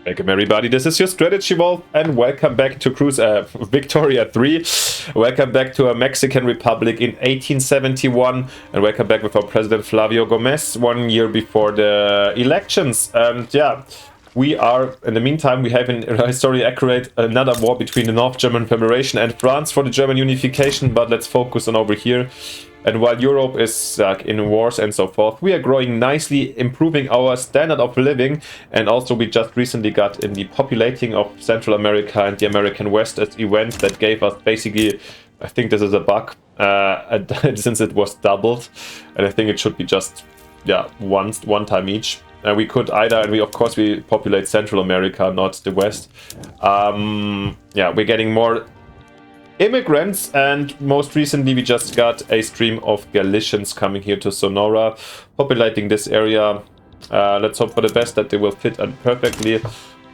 Welcome everybody, this is your Strategy Wolf and welcome back to Cruise Victoria 3. Welcome back to a Mexican Republic in 1871 and welcome back with our President Flavio Gomez 1 year before the elections. And yeah, we are, in the meantime, we have in historically accurate another war between the North German Federation and France for the German unification, but let's focus on over here. And while Europe is in wars and so forth, we are growing nicely, improving our standard of living. And also we just recently got in the populating of Central America and the American West as event that gave us basically, I think this is a bug, since it was doubled. And I think it should be just, yeah, one time each. We could either, and we of course we populate Central America, not the West. Yeah, we're getting more immigrants, and most recently we just got a stream of Galicians coming here to Sonora, populating this area. Let's hope for the best that they will fit in perfectly.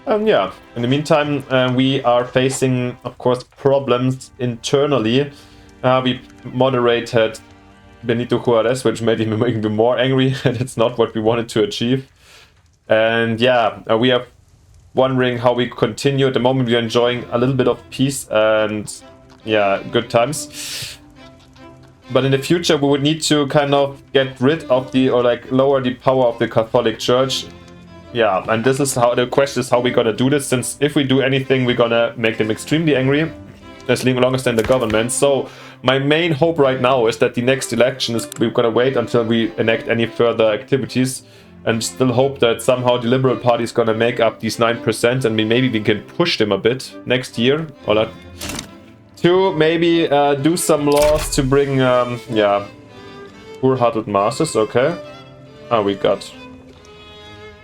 Yeah, in the meantime, we are facing, of course, problems internally. We moderated Benito Juarez, which made him even more angry, and it's not what we wanted to achieve. And yeah, we are wondering how we continue. At the moment, we are enjoying a little bit of peace and yeah, good times. But in the future, we would need to kind of get rid of the, or like lower the power of the Catholic Church. Yeah, and this is how the question is how we're gonna do this, since if we do anything, we're gonna make them extremely angry, as long as they're in the government. So my main hope right now is that the next election is we're gonna wait until we enact any further activities, and still hope that somehow the Liberal Party is gonna make up these 9%, and maybe we can push them a bit next year, or like, to maybe do some laws to bring, yeah, poor huddled masses. Okay. Oh, we got,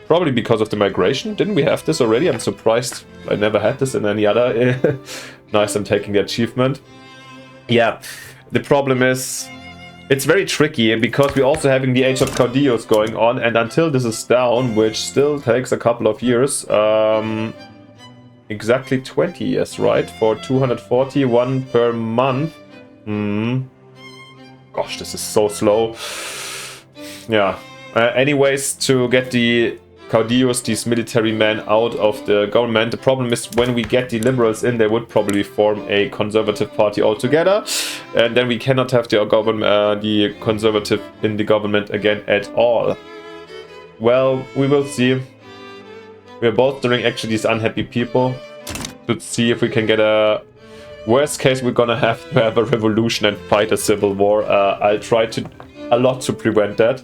probably because of the migration. Didn't we have this already? I'm surprised I never had this in any other. Nice, I'm taking the achievement. Yeah, the problem is it's very tricky because we're also having the Age of Caudillos going on, and until this is down, which still takes a couple of years, exactly 20 years, right? For 241 per month. Gosh, this is so slow. Yeah. Anyways, to get the Caudillos, these military men, out of the government, the problem is when we get the liberals in, they would probably form a conservative party altogether, and then we cannot have the government, the conservative in the government again at all. Well, we will see. We're bolstering actually these unhappy people to see if we can get a... Worst case, we're gonna have to have a revolution and fight a civil war. I'll try a lot to prevent that.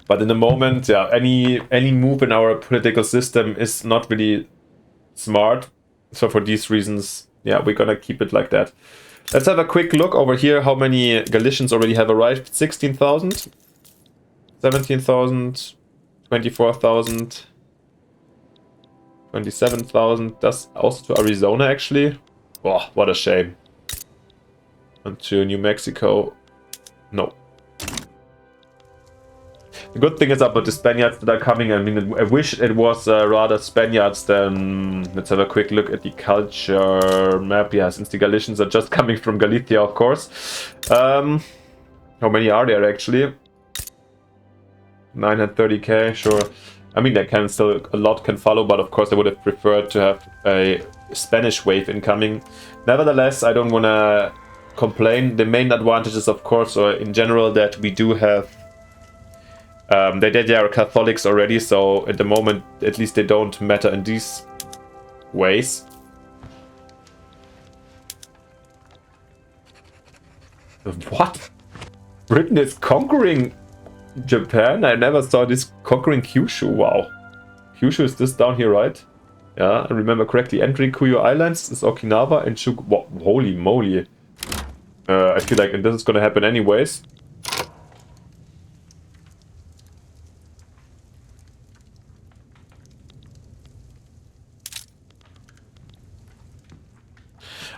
But in the moment, yeah, any move in our political system is not really smart. So for these reasons, yeah, we're gonna keep it like that. Let's have a quick look over here how many Galicians already have arrived. 16,000, 17,000, 24,000, 27,000. That's also to Arizona, actually. Oh, what a shame. And to New Mexico. No. The good thing is about the Spaniards that are coming. I mean, I wish it was rather Spaniards than... Let's have a quick look at the culture map. Yeah, since the Galicians are just coming from Galicia, of course. How many are there, actually? 930k, sure. I mean, they can still, a lot can follow, but of course I would have preferred to have a Spanish wave incoming. Nevertheless, I don't want to complain. The main advantage is, of course, or in general, that we do have... they are Catholics already, so at the moment, at least they don't matter in these ways. What? Britain is conquering Japan? I never saw this conquering Kyushu. Wow. Kyushu is this down here, right? Yeah, I remember correctly. Entering Kuyo Islands is Okinawa and Chuku. Wow, holy moly. I feel like this is gonna happen anyways.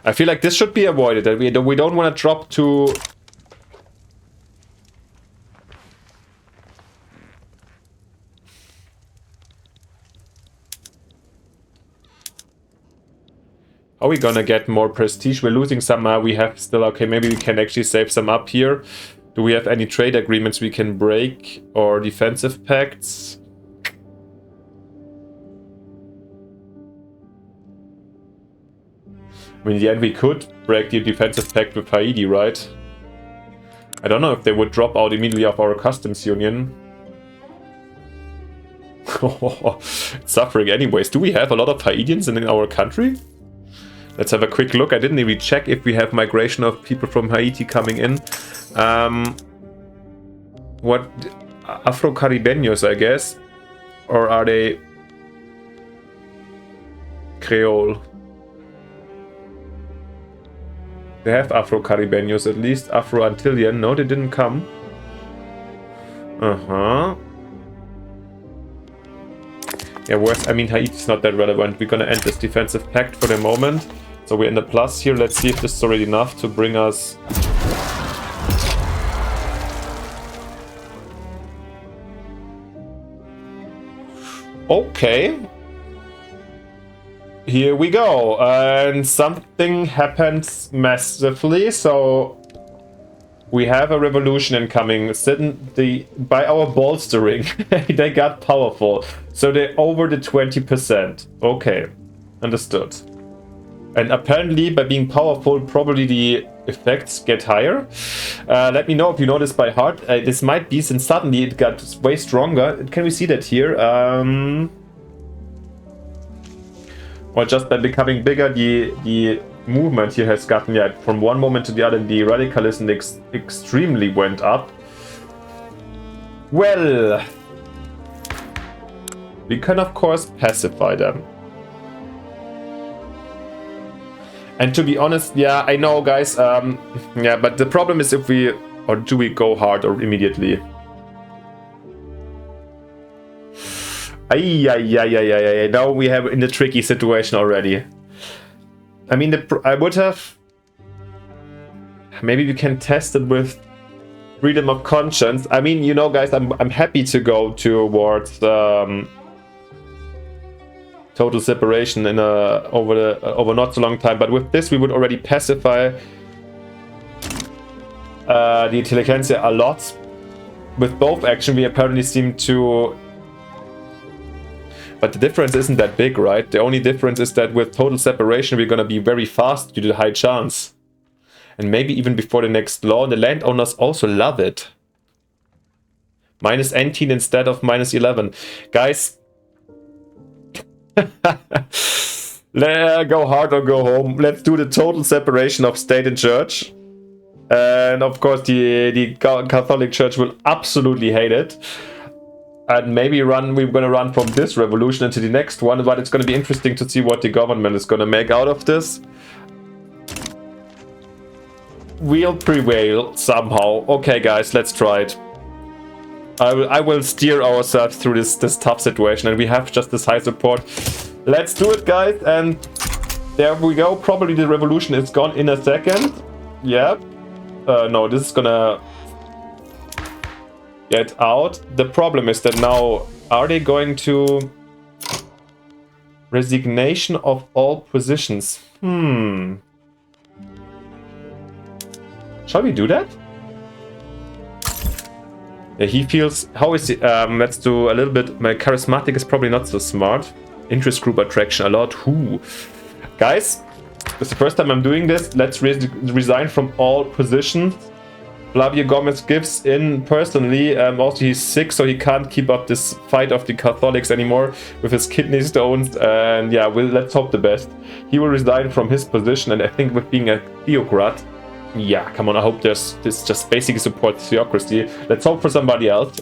I feel like this should be avoided. That we don't want to drop to... Are we gonna get more prestige? We're losing some. We have still... Okay, maybe we can actually save some up here. Do we have any trade agreements we can break? Or defensive pacts? I mean, in the end, we could break the defensive pact with Haiti, right? I don't know if they would drop out immediately of our customs union. It's suffering anyways. Do we have a lot of Haitians in our country? Let's have a quick look. I didn't even check if we have migration of people from Haiti coming in. What? Afro-Caribeños, I guess? Or are they Creole? They have Afro-Caribeños at least. Afro-Antillian. No, they didn't come. Uh-huh. Yeah, worse. I mean, Haiti's not that relevant. We're gonna end this defensive pact for the moment. So we're in the plus here. Let's see if this is already enough to bring us... Okay. Here we go. And something happens massively. So we have a revolution incoming. By our bolstering, they got powerful. So they're over the 20%. Okay. Understood. And apparently, by being powerful, probably the effects get higher. Let me know if you know this by heart. This might be, since suddenly it got way stronger. Can we see that here? Or just by becoming bigger, the movement here has gotten, yeah, from one moment to the other, the radicalism extremely went up. Well, we can, of course, pacify them. And to be honest, yeah, I know, guys, yeah, but the problem is if we, or do we go hard or immediately? Now we have in the tricky situation already. I mean, I would have, maybe we can test it with freedom of conscience. I mean, you know, guys, I'm happy to go towards total separation in over not so long time, but with this we would already pacify the intelligentsia a lot. With both action we apparently seem to, but the difference isn't that big, right? The only difference is that with total separation we're gonna be very fast due to the high chance, and maybe even before the next law. The landowners also love it. Minus 18 instead of minus 11, guys. Go hard or go home. Let's do the total separation of state and church. And of course the Catholic Church will absolutely hate it. And maybe we're gonna run from this revolution into the next one, but it's gonna be interesting to see what the government is gonna make out of this. We'll prevail somehow. Okay guys, let's try it. I will steer ourselves through this tough situation, and we have just this high support. Let's do it, guys, and there we go. Probably the revolution is gone in a second. Yeah. No, this is gonna get out. The problem is that now, are they going to resignation of all positions? Shall we do that? Yeah, he feels, how is he, let's do a little bit, my charismatic is probably not so smart. Interest group attraction a lot, who? Guys, it's the first time I'm doing this. Let's resign from all positions. Flavio Gomez gives in personally, also he's sick, so he can't keep up this fight of the Catholics anymore with his kidney stones, and yeah, let's hope the best. He will resign from his position, and I think with being a theocrat, yeah, come on, I hope this just basically supports theocracy. Let's hope for somebody else.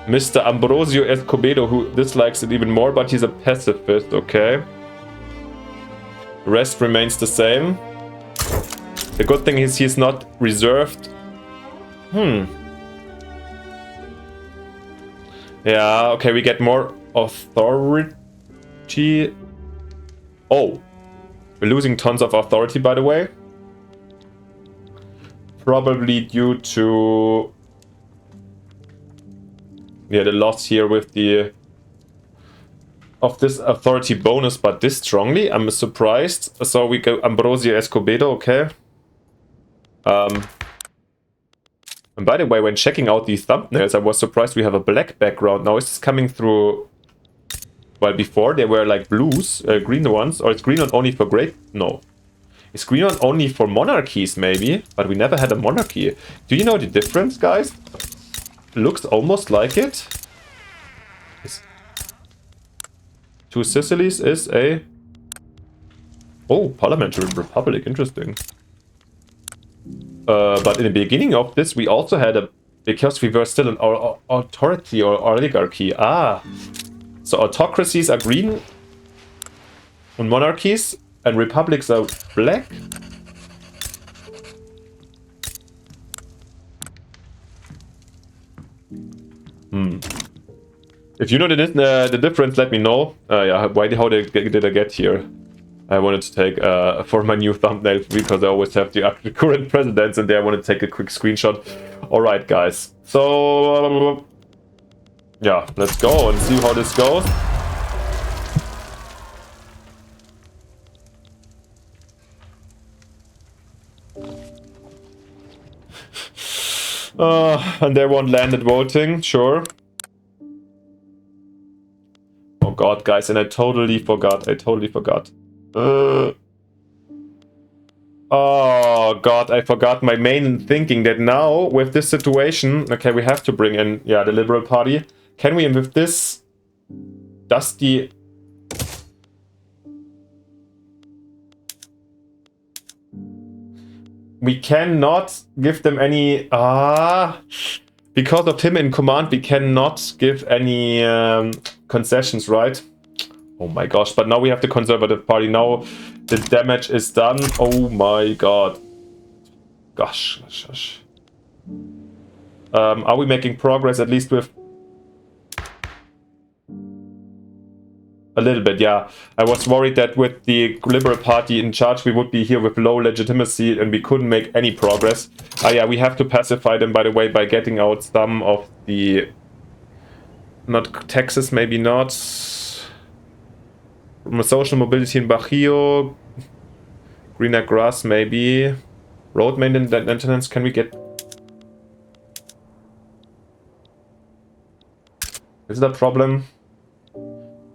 Mr. Ambrosio Escobedo, who dislikes it even more, but he's a pacifist, okay. The rest remains the same. The good thing is he's not reserved. Yeah, okay, we get more authority. Oh. We're losing tons of authority, by the way. Probably due to... yeah, the loss here with the... of this authority bonus, but this strongly. I'm surprised. So we go Ambrosio Escobedo, okay. And by the way, when checking out these thumbnails, I was surprised we have a black background. Now is this coming through While before they were like blues, green ones, or it's green not only for great. No, it's green not only for monarchies maybe, but we never had a monarchy. Do you know the difference, guys? Looks almost like it. Two Sicilies is a... Oh, parliamentary republic, interesting. But in the beginning of this, we also had a... Because we were still an authority or oligarchy. Ah, so autocracies are green and monarchies, and republics are black. If you know the difference, let me know. Yeah, how did I get here? I wanted to take for my new thumbnail because I always have the current presidents, and there I want to take a quick screenshot. All right, guys. So yeah, let's go and see how this goes. And there one landed voting, sure. Oh god, guys, and I totally forgot. Oh god, I forgot my main thinking that now with this situation, okay, we have to bring in, yeah, the Liberal Party. Can we, with this, does the... We cannot give them any... because of him in command, we cannot give any concessions, right? Oh my gosh, but now we have the Conservative Party. Now the damage is done. Oh my god. Gosh. Are we making progress at least with... A little bit, yeah. I was worried that with the Liberal Party in charge, we would be here with low legitimacy and we couldn't make any progress. Yeah, we have to pacify them, by the way, by getting out some of the... Not taxes, maybe not. Social mobility in Bajío. Greener grass, maybe. Road maintenance, can we get... Is that a problem?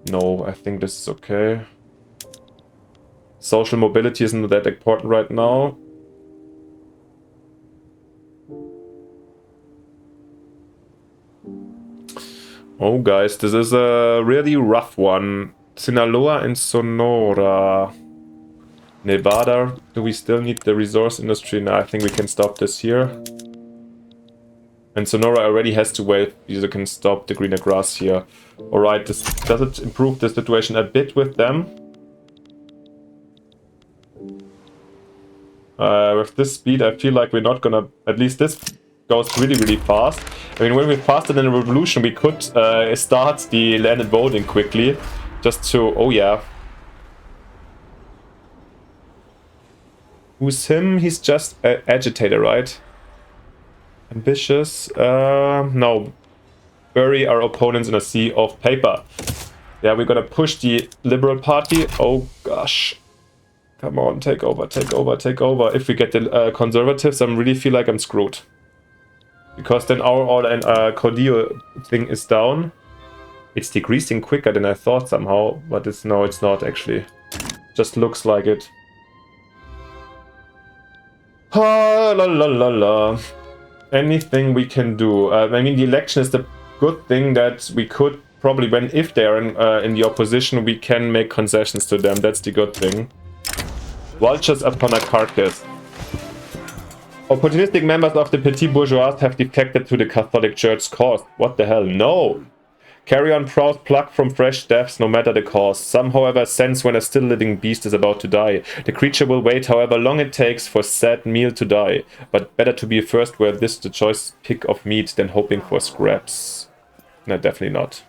No, I think this is okay. Social mobility isn't that important right now. Oh, guys, this is a really rough one. Sinaloa and Sonora. Nevada, do we still need the resource industry? No, I think we can stop this here. And Sonora already has to wait because it can stop the greener grass here. Alright, does it improve the situation a bit with them? With this speed, I feel like we're not gonna... At least this goes really, really fast. I mean, when we're faster than a revolution, we could start the landed voting quickly. Just to... Oh, yeah. Who's him? He's just an agitator, right? Ambitious. No. Bury our opponents in a sea of paper. Yeah, we're gonna push the Liberal Party. Oh gosh. Come on, take over. If we get the Conservatives, I really feel like I'm screwed. Because then our Cordillo thing is down. It's decreasing quicker than I thought somehow, but no, it's not actually. Just looks like it. La la la la. Anything we can do. I mean, the election is the good thing that we could probably, if they're in the opposition, we can make concessions to them. That's the good thing. Vultures upon a carcass. Opportunistic members of the Petit Bourgeois have defected to the Catholic Church's cause. What the hell? No! Carry on proud pluck from fresh deaths, no matter the cause. Some, however, sense when a still living beast is about to die. The creature will wait however long it takes for said meal to die. But better to be first where this the choice pick of meat than hoping for scraps. No, definitely not.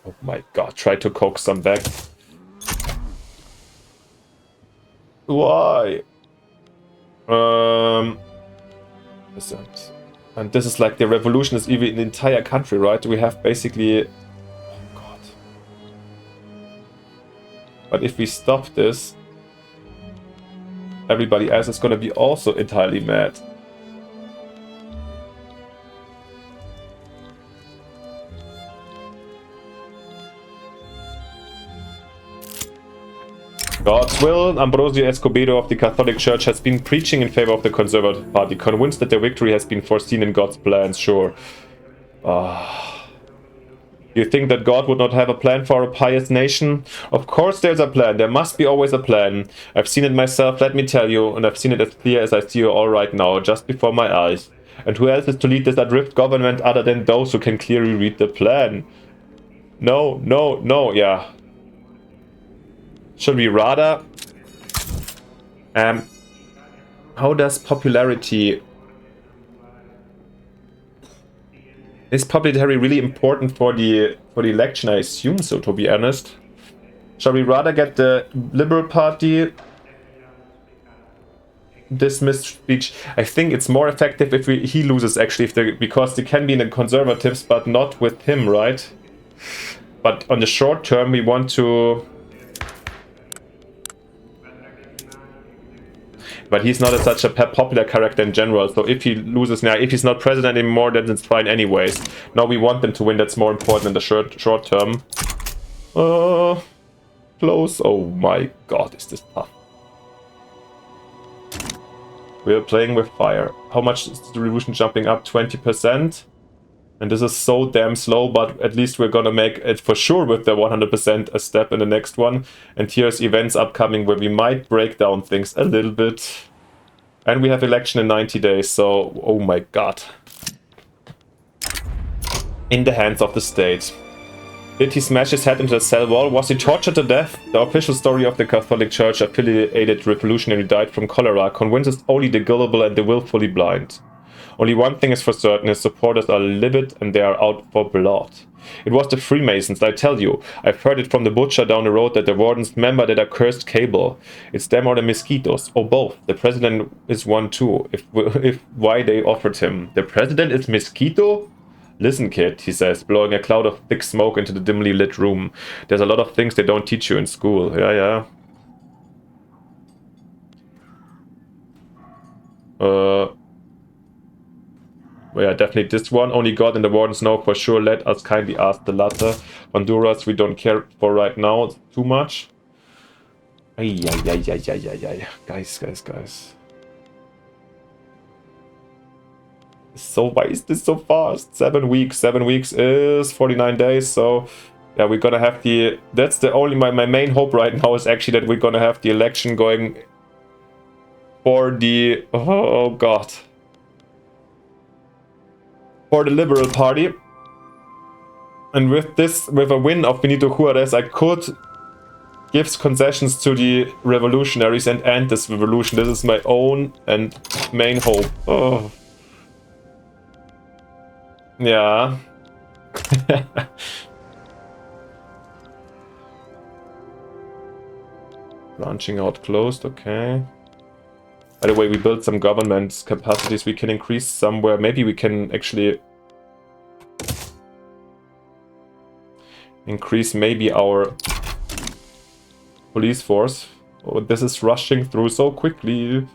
Oh my god, try to coax some back. Why? And this is like the revolution is even in the entire country, right? We have basically... Oh god. But if we stop this, everybody else is gonna be also entirely mad. God's will, Ambrosio Escobedo of the Catholic Church has been preaching in favor of the Conservative Party, convinced that their victory has been foreseen in God's plans, sure. You think that God would not have a plan for a pious nation? Of course there's a plan, there must be always a plan. I've seen it myself, let me tell you, and I've seen it as clear as I see you all right now, just before my eyes. And who else is to lead this adrift government other than those who can clearly read the plan? No, no, no, yeah. Should we rather... how does popularity... Is popularity really important for the election? I assume so, to be honest. Shall we rather get the Liberal Party dismissed speech? I think it's more effective if he loses, actually, because they can be in the Conservatives, but not with him, right? But on the short term, we want to... But he's not such a popular character in general, so if he loses now, if he's not president anymore, then it's fine anyways. Now we want them to win, that's more important in the short term. Close. Oh my god, is this tough. We are playing with fire. How much is the revolution jumping up? 20%. And this is so damn slow, but at least we're gonna make it for sure with the 100% a step in the next one. And here's events upcoming where we might break down things a little bit. And we have election in 90 days, so oh my god. In the hands of the state. Did he smash his head into the cell wall? Was he tortured to death? The official story of the Catholic Church affiliated revolutionary died from cholera convinces only the gullible and the willfully blind. Only one thing is for certain, his supporters are livid and they are out for blood. It was the Freemasons, I tell you. I've heard it from the butcher down the road that the wardens remember that accursed cable. It's them or the mosquitoes, or both. The president is one too, if why they offered him. The president is mosquito? Listen, kid, he says, blowing a cloud of thick smoke into the dimly lit room. There's a lot of things they don't teach you in school. Yeah. Yeah, definitely this one. Only God and the wardens know for sure. Let us kindly ask the latter. Honduras, we don't care for right now. It's too much. Ay. Guys. So why is this so fast? 7 weeks. 7 weeks is 49 days. So yeah, we're gonna have the... That's the only... My main hope right now is actually that we're gonna have the election going for the... Oh god. For the Liberal Party. And with this, with a win of Benito Juarez, I could give concessions to the revolutionaries and end this revolution. This is my own and main hope. Oh. Yeah. Branching out closed, okay. By the way, we built some government capacities we can increase somewhere. Maybe we can actually increase maybe our police force. Oh, this is rushing through so quickly.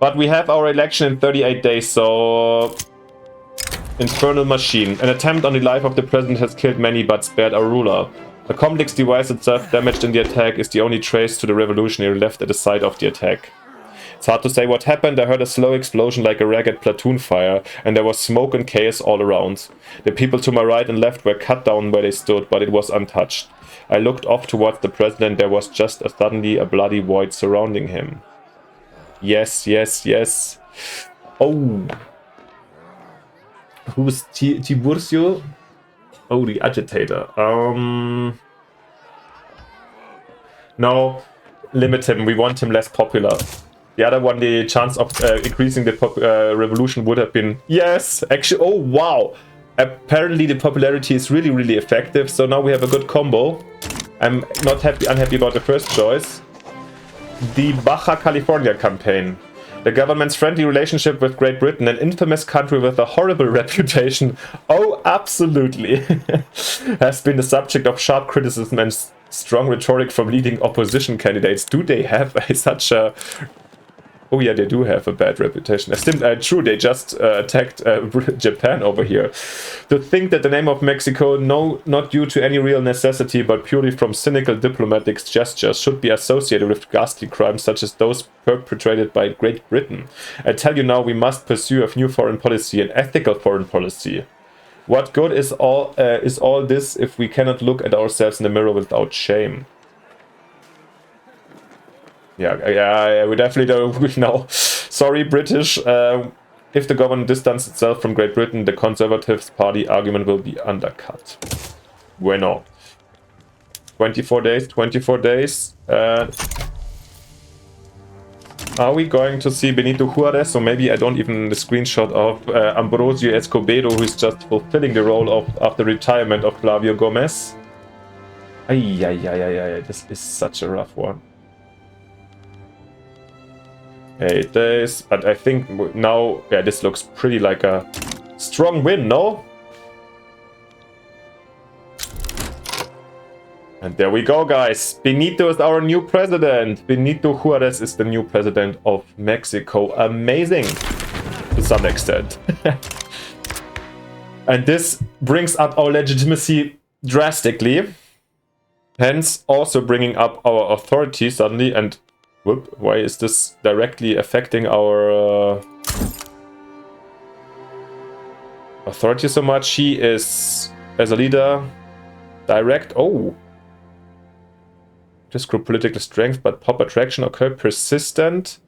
But we have our election in 38 days, so... Infernal machine. An attempt on the life of the president has killed many but spared our ruler. A complex device itself damaged in the attack is the only trace to the revolutionary left at the site of the attack. It's hard to say what happened. I heard a slow explosion like a ragged platoon fire, and there was smoke and chaos all around. The people to my right and left were cut down where they stood, but it was untouched. I looked off towards the president. There was just suddenly a bloody void surrounding him. Yes. Oh. Who's Tiburcio? Oh, the agitator. No, limit him. We want him less popular. The other one, the chance of increasing the revolution would have been... Yes! Actually, oh wow! Apparently the popularity is really, really effective, so now we have a good combo. I'm not unhappy about the first choice. The Baja California campaign. The government's friendly relationship with Great Britain, an infamous country with a horrible reputation, oh, absolutely, has been the subject of sharp criticism and strong rhetoric from leading opposition candidates. Do they have such a Oh yeah, they do have a bad reputation. True, they just attacked Japan over here. To think that the name of Mexico, no, not due to any real necessity, but purely from cynical diplomatic gestures, should be associated with ghastly crimes such as those perpetrated by Great Britain. I tell you now, we must pursue a new foreign policy, an ethical foreign policy. What good is all this if we cannot look at ourselves in the mirror without shame? Yeah, we definitely don't know. Sorry, British. If the government distances itself from Great Britain, the Conservative Party argument will be undercut. Bueno. 24 days, 24 days. Are we going to see Benito Juarez? Or maybe I don't even the screenshot of Ambrosio Escobedo, who is just fulfilling the role of after retirement of Flavio Gomez. Ay, this is such a rough one. 8 days, but I think now, yeah, this looks pretty like a strong win, no? And there we go, guys. Benito is our new president. Benito Juarez is the new president of Mexico. Amazing, to some extent. And this brings up our legitimacy drastically. Hence, also bringing up our authority suddenly. And whoop, why is this directly affecting our authority so much? He is, as a leader, direct. Oh. This group political strength, but pop attraction occur persistent.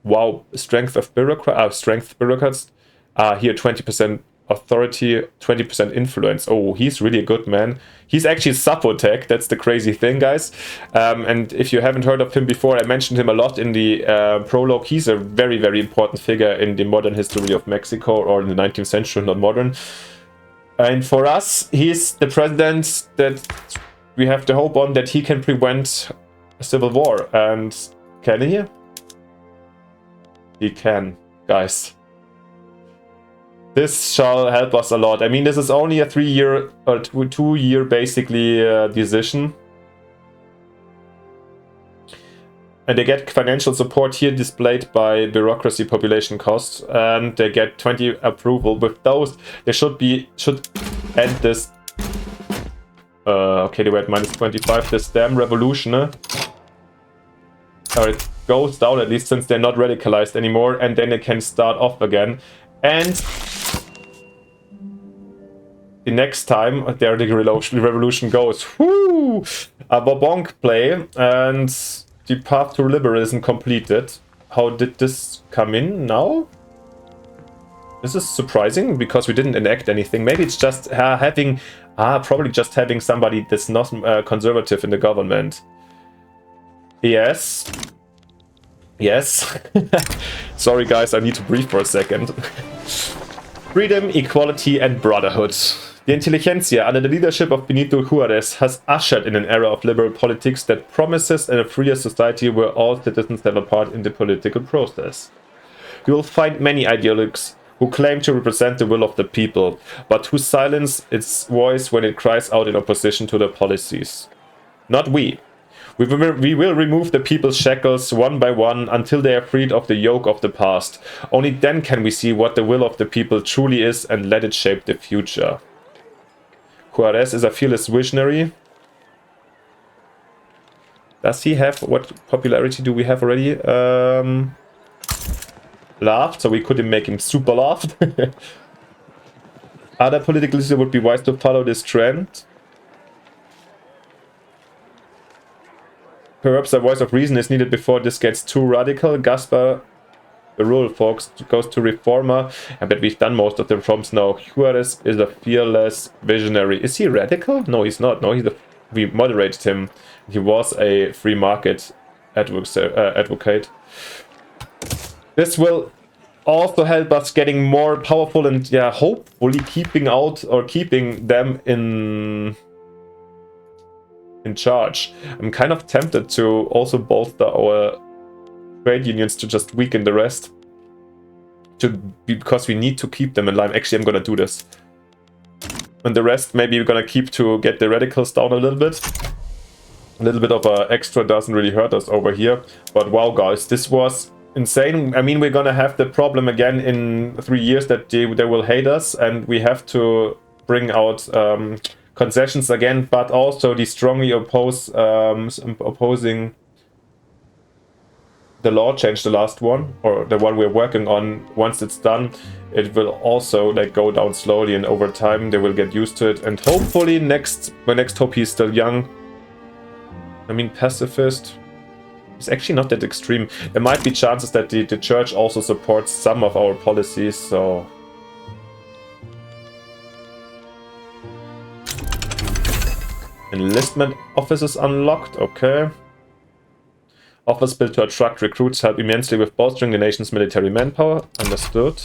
Wow, strength of bureaucrats. Here 20% authority, 20% influence. Oh, he's really a good man. He's actually Sapotec. That's the crazy thing, guys. And if you haven't heard of him before, I mentioned him a lot in the prologue. He's a very, very important figure in the modern history of Mexico, or in the 19th century, not modern. And for us, he's the president that we have to hope on, that he can prevent a civil war. And can he? He can, guys. This shall help us a lot. I mean, this is only a 3-year or 2-year basically decision. And they get financial support here displayed by bureaucracy, population costs, and they get 20 approval. With those, they should end this. Okay, they were at -25. This damn revolution. Or it goes down, at least, since they're not radicalized anymore, and then they can start off again. And the next time there the revolution goes, whoo, a Bourbon play, and the path to liberalism completed. How did this come in now? This is surprising, because we didn't enact anything. Maybe it's just probably just having somebody that's not conservative in the government. Yes. Sorry, guys, I need to breathe for a second. Freedom, equality, and brotherhood. The intelligentsia, under the leadership of Benito Juarez, has ushered in an era of liberal politics that promises a freer society where all citizens have a part in the political process. You will find many ideologues who claim to represent the will of the people, but who silence its voice when it cries out in opposition to their policies. Not we. We will remove the people's shackles one by one until they are freed of the yoke of the past. Only then can we see what the will of the people truly is and let it shape the future. Juarez is a fearless visionary. Does he have... what popularity do we have already? Laughed, so we couldn't make him super laughed. Other political leaders would be wise to follow this trend. Perhaps a voice of reason is needed before this gets too radical. Gaspar, the rural folks, goes to reformer. I bet we've done most of the reforms now. Juarez is a fearless visionary. Is he radical? No, he's not. No, we moderated him. He was a free market advocate. This will also help us getting more powerful and, yeah, hopefully keeping them in charge. I'm kind of tempted to also bolster our trade unions to just weaken the rest. Because we need to keep them in line. Actually, I'm gonna do this. And the rest, maybe we're gonna keep to get the radicals down a little bit. A little bit of extra doesn't really hurt us over here. But wow, guys, this was insane. I mean, we're gonna have the problem again in 3 years that they will hate us, and we have to bring out concessions again, but also the strongly opposing the law change, the last one, or the one we're working on. Once it's done, it will also like go down slowly, and over time they will get used to it, and hopefully my next hope, he's still young. I mean, pacifist. It's actually not that extreme. There might be chances that the church also supports some of our policies, so... Enlistment offices unlocked, okay. Offers built to attract recruits help immensely with bolstering the nation's military manpower. Understood.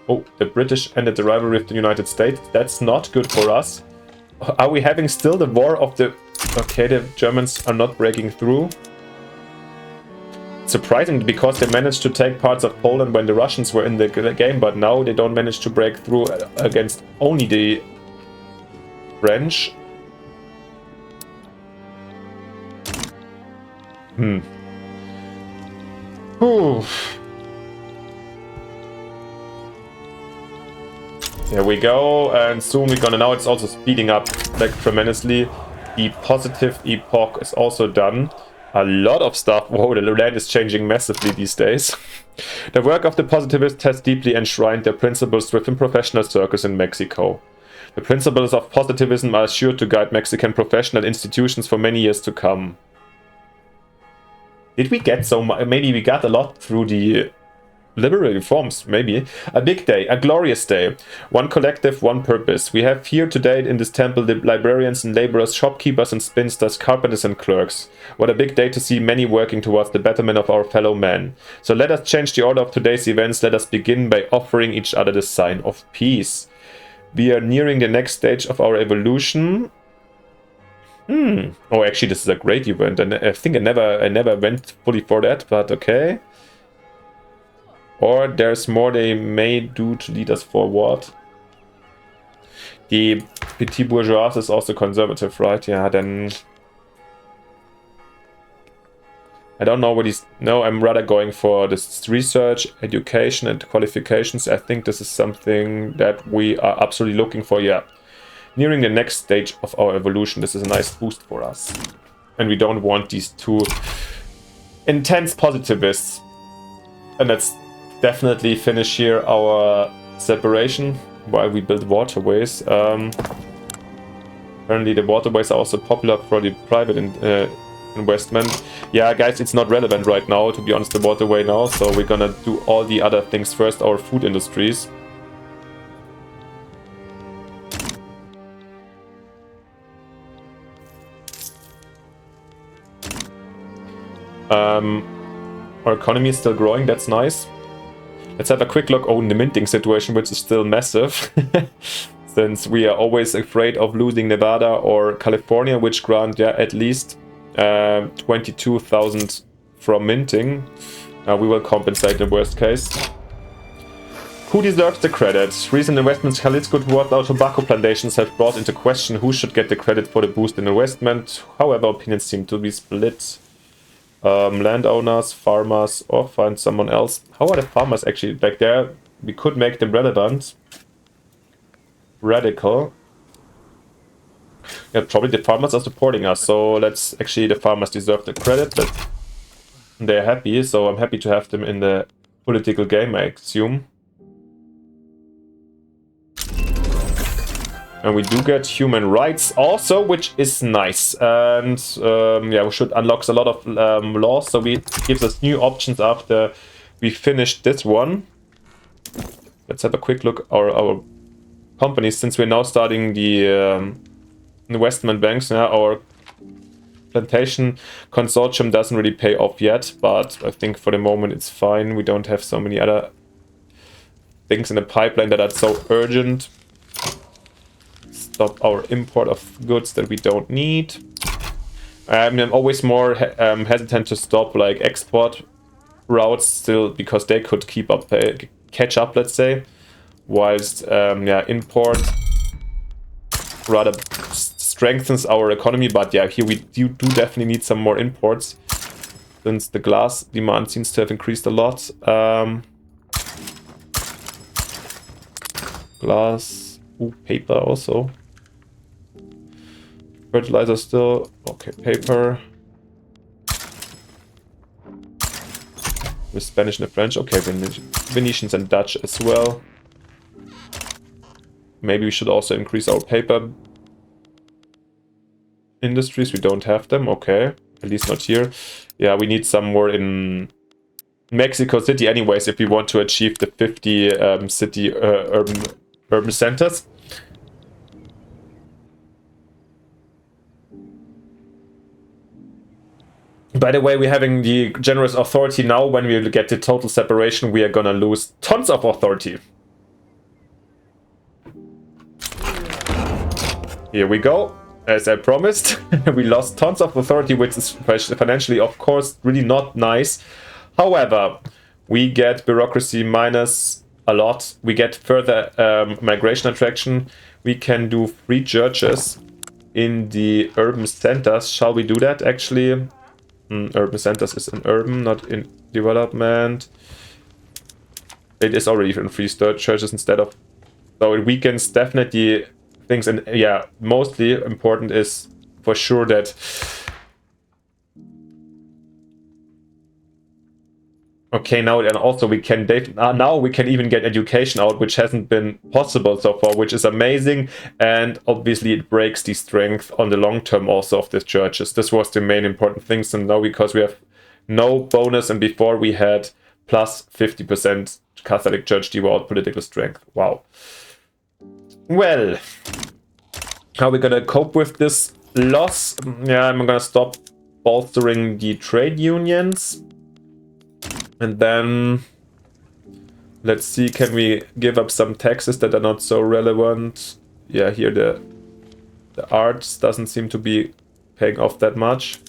Oh, the British ended the rivalry with the United States. That's not good for us. Are we having still the war of the... Okay, the Germans are not breaking through. Surprising, because they managed to take parts of Poland when the Russians were in the game, but now they don't manage to break through against only the French. Whew. There we go, and soon we're gonna... Now it's also speeding up like tremendously. The positive epoch is also done. A lot of stuff. Whoa, the land is changing massively these days. The work of the positivists has deeply enshrined their principles within professional circles in Mexico. The principles of positivism are sure to guide Mexican professional institutions for many years to come. Did we get so much? Maybe we got a lot through the liberal reforms, maybe. A big day, a glorious day. One collective, one purpose. We have here today in this temple the librarians and laborers, shopkeepers and spinsters, carpenters and clerks. What a big day to see many working towards the betterment of our fellow men. So let us change the order of today's events. Let us begin by offering each other the sign of peace. We are nearing the next stage of our evolution. Oh, actually, this is a great event. And I think I never went fully for that, but okay. Or there's more they may do to lead us forward. The petit bourgeois is also conservative, right? Yeah, then... I don't know what he's... No, I'm rather going for this research, education and qualifications. I think this is something that we are absolutely looking for, yeah. Nearing the next stage of our evolution. This is a nice boost for us. And we don't want these two intense positivists. And let's definitely finish here our separation while we build waterways. Apparently the waterways are also popular for the private investment. Yeah, guys, it's not relevant right now, to be honest, the waterway now. So we're gonna do all the other things first, our food industries. Our economy is still growing, that's nice. Let's have a quick look on the minting situation, which is still massive. Since we are always afraid of losing Nevada or California, which grant, yeah, at least 22,000 from minting. We will compensate in the worst case. Who deserves the credit? Recent investments Jalisco towards our tobacco plantations have brought into question who should get the credit for the boost in investment. However, opinions seem to be split. Landowners, farmers, or find someone else. How are the farmers actually back there? We could make them relevant. Radical. Yeah, probably the farmers are supporting us, so let's actually, the farmers deserve the credit, but they're happy, so I'm happy to have them in the political game, I assume. And we do get human rights also, which is nice. And yeah, we should unlock a lot of laws, so it gives us new options after we finished this one. Let's have a quick look at our companies, since we're now starting the investment banks. Now our plantation consortium doesn't really pay off yet, but I think for the moment it's fine. We don't have so many other things in the pipeline that are so urgent. Stop our import of goods that we don't need. I'm always more hesitant to stop like export routes still, because they could keep up, catch up, let's say, whilst yeah, import rather strengthens our economy. But yeah, here we do definitely need some more imports. since the glass demand seems to have increased a lot. Glass, paper also. Fertilizer still, okay, paper. With Spanish and French, okay, Venetians and Dutch as well. Maybe we should also increase our paper industries. We don't have them, okay. At least not here. Yeah, we need some more in Mexico City anyways if we want to achieve the 50 city urban centers. By the way, we're having the generous authority now. When we get the total separation, we are gonna lose tons of authority. Here we go. As I promised, we lost tons of authority, which is financially, of course, really not nice. However, we get bureaucracy minus a lot. We get further migration attraction. We can do free churches in the urban centers. Shall we do that, actually? Urban centers is in urban, not in development. It is already in free churches instead of... So it weakens definitely things. And yeah, mostly important is for sure that... Okay, now and also we can now we can even get education out, which hasn't been possible so far, which is amazing. And obviously it breaks the strength on the long term also of the churches. This was the main important thing. So now because we have no bonus, and before we had plus 50% Catholic Church devout political strength. Wow. Well, how are we gonna cope with this loss? Yeah, I'm gonna stop bolstering the trade unions. And then, let's see, can we give up some taxes that are not so relevant? Yeah, here the arts doesn't seem to be paying off that much.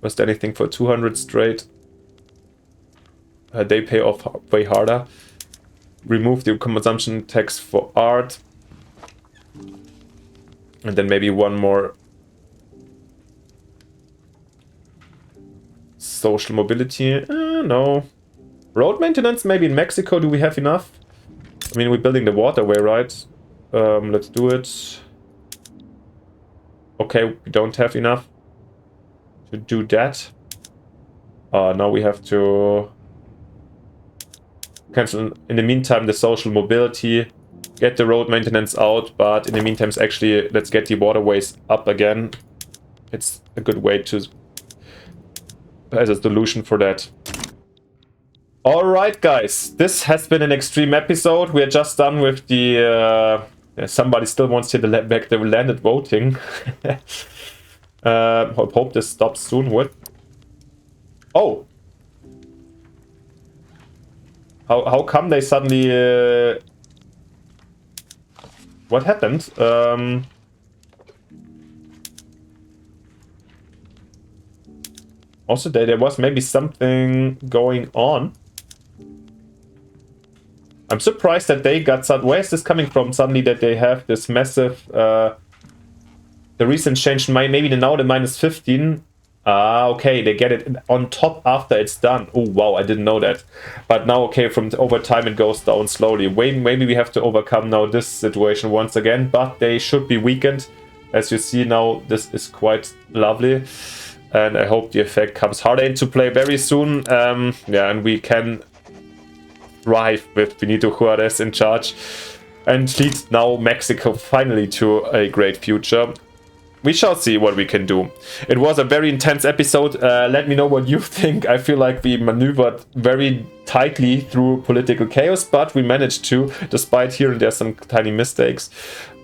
Was there anything for 200 straight? They pay off way harder. Remove the consumption tax for art. And then maybe one more. Social mobility, no. Road maintenance, maybe in Mexico, do we have enough? I mean, we're building the waterway, right? Let's do it. Okay, we don't have enough to do that. Now we have to cancel, in the meantime, the social mobility, get the road maintenance out, but in the meantime, actually, let's get the waterways up again. It's a good way to... as a solution for that. Alright guys, this has been an extreme episode. We are just done with the... somebody still wants to back the landed voting. Hope this stops soon. What? Oh! How come they suddenly... What happened? Also, there was maybe something going on. I'm surprised that they got... Where is this coming from suddenly that they have this massive... the recent change, maybe now the minus 15. Ah, okay, they get it on top after it's done. Oh, wow, I didn't know that. But now, okay, from over time it goes down slowly. Maybe we have to overcome now this situation once again, but they should be weakened. As you see now, this is quite lovely. And I hope the effect comes harder into play very soon. Yeah, and we can thrive with Benito Juarez in charge and lead now Mexico finally to a great future. We shall see what we can do. It was a very intense episode. Let me know what you think. I feel like we maneuvered very tightly through political chaos, but we managed to, despite here and there some tiny mistakes.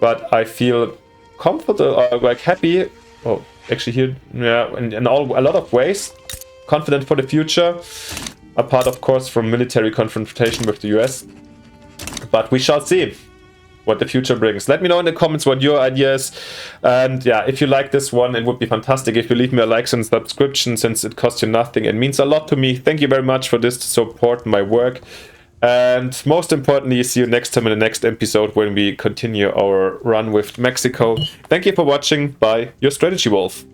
But I feel comfortable, like happy. Oh. Actually here, yeah, in a lot of ways, confident for the future, apart of course from military confrontation with the US, but we shall see what the future brings. Let me know in the comments what your ideas, and yeah, if you like this one, it would be fantastic if you leave me a like and subscription, since it costs you nothing and means a lot to me. Thank you very much for this to support my work, and most importantly, see you next time in the next episode when we continue our run with Mexico. Thank you for watching. Bye, your Strategy Wolf.